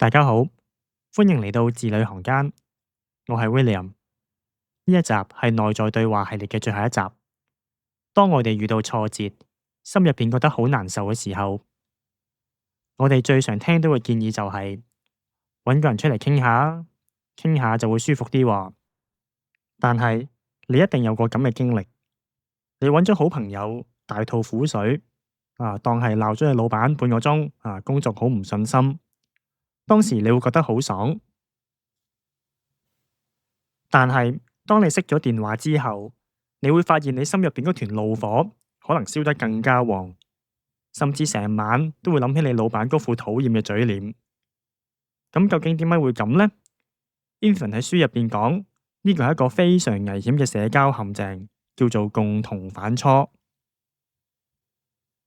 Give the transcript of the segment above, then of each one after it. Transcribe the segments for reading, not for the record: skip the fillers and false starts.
大家好，歡迎嚟到字裏行間，我係 William。呢一集係內在對話系列嘅最後一集。當我哋遇到挫折，心入邊覺得好難受嘅時候，我哋最常聽到嘅建議就係揾個人出嚟傾下，傾下就會舒服啲喎。但係你一定有過咁嘅經歷，你揾咗好朋友大吐苦水當係鬧咗你老闆半個鐘工作好唔順心。當時你會覺得好爽，但係當你熄咗電話之後，你會發現你心入邊嗰團怒火可能燒得更加旺，甚至成晚都會諗起你老闆嗰副討厭嘅嘴臉。咁究竟點解會咁呢？ Evan 喺書入邊講，呢個係一個非常危險嘅社交陷阱，叫做共同反芻。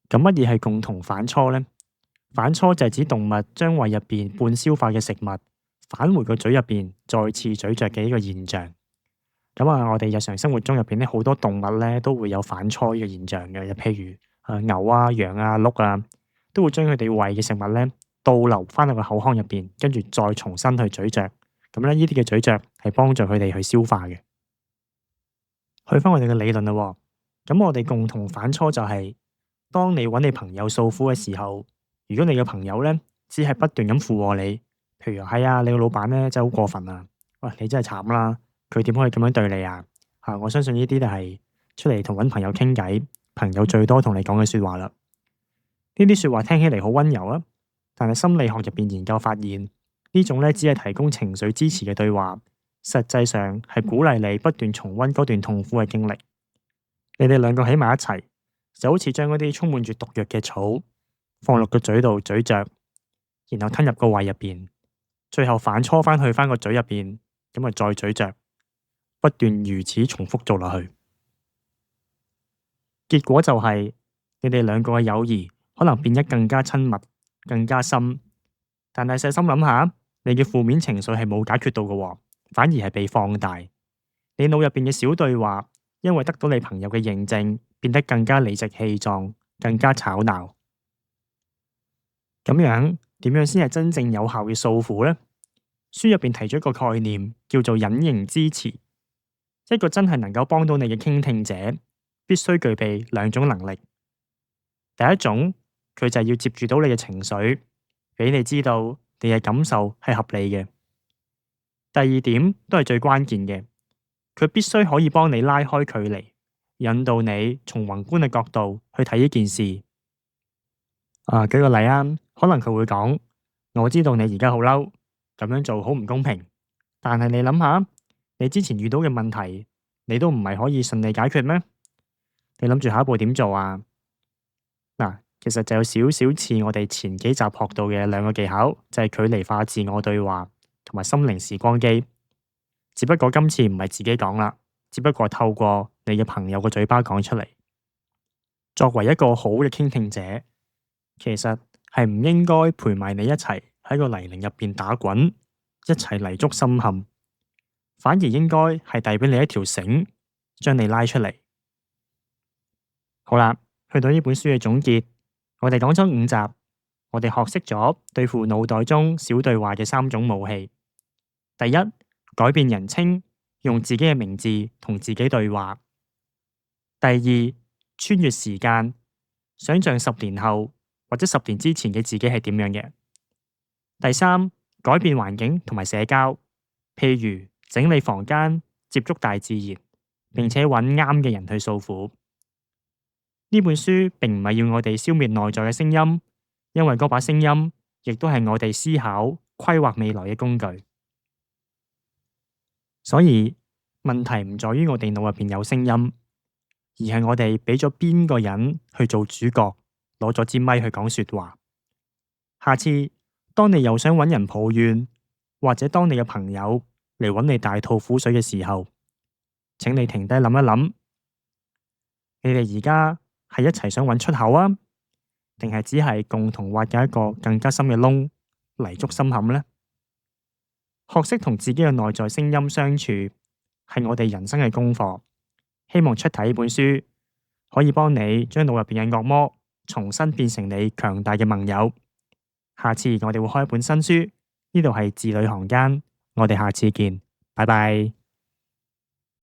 咁乜嘢係共同反芻呢？反芻就係指動物將胃入邊半消化嘅食物返回個嘴入邊，再次咀嚼嘅一個現象。咁我哋日常生活中入邊咧，好多動物咧都會有反芻呢個現象嘅，譬如牛啊、羊啊、鹿啊，都會將佢哋胃嘅食物咧倒流翻到個口腔入邊，跟住再重新去咀嚼。咁咧呢啲嘅咀嚼係幫助佢哋去消化嘅。去翻我哋嘅理論啦，咁我哋共同反芻就係當你揾你朋友訴苦嘅時候。如果你嘅朋友咧，只係不斷咁附和你，譬如係啊，你個老闆咧真係好過分啊！喂，你真係慘啦，佢點可以咁樣對你啊？我相信呢啲就係出嚟同揾朋友傾偈，朋友最多同你講嘅說話啦。呢啲說話聽起嚟好溫柔啊，但係心理學入邊研究發現，呢種咧只係提供情緒支持嘅對話，實際上係鼓勵你不斷重溫嗰段痛苦嘅經歷。你哋兩個喺埋一齊，就好似將嗰啲充滿住毒藥嘅草。放落個嘴度咀嚼，然後吞入個胃入邊，最後反芻翻去翻個嘴入邊，咁再咀嚼，不斷如此重複做落去。結果就係你哋兩個嘅友誼可能變得更加親密、更加深。但係細心諗下，你嘅負面情緒係冇解決到嘅，反而係被放大。你腦入邊嘅小對話，因為得到你朋友嘅認證，變得更加理直氣壯，更加吵鬧。咁樣點樣先係真正有效嘅訴苦呢？書入邊提咗一個概念，叫做隱形支持。一個真係能夠幫到你嘅傾聽者，必須具備兩種能力。第一種，佢就係要接住到你嘅情緒，俾你知道你嘅感受係合理嘅。第二點都係最關鍵嘅，佢必須可以幫你拉開距離，引導你從宏觀嘅角度去睇呢件事。舉個例啊。可能佢會講，我知道你而家好嬲，咁樣做好唔公平。但係你諗下，你之前遇到嘅問題，你都唔係可以順利解決咩？你諗住下一步點做啊？其實就有少少似我哋前幾集學到嘅兩個技巧，就係距離化自我對話同埋心靈時光機。只不過今次唔係自己講啦，只不過透過你嘅朋友個嘴巴講出嚟。作為一個好嘅傾聽者，其實係唔應該陪埋你一齊喺個泥濘入邊打滾，一齊泥足深陷，反而應該係遞俾你一條繩，將你拉出嚟。好啦，去到呢本書嘅總結，我哋講咗5集，我哋學識咗對付腦袋中小對話嘅3種武器。第一，改變人稱，用自己嘅名字同自己對話。第二，穿越時間，想象10年後或者10年之前嘅自己係點樣嘅。第三，改變環境同埋社交，譬如整理房間、接觸大自然，並且揾啱嘅人去訴苦。呢本書並唔係要我哋消滅內在嘅聲音，因為嗰把聲音亦都係我哋思考、規劃未來嘅工具。所以問題唔在於我哋腦入邊有聲音，而係我哋俾咗邊個人去做主角，攞咗支咪去講說話。下次當你又想揾人抱怨，或者當你嘅朋友嚟揾你大吐苦水嘅時候，請你停低諗一諗，你哋而家係一齊想揾出口啊，定係只係共同挖嘅一個更加深嘅窿，泥足深陷呢？學識同自己嘅內在聲音相處，係我哋人生嘅功課。希望出體呢本書可以幫你將腦入邊嘅惡魔重新變成你強大嘅盟友。下次我哋會開一本新書，呢度係字裏行間，我哋下次見，拜拜。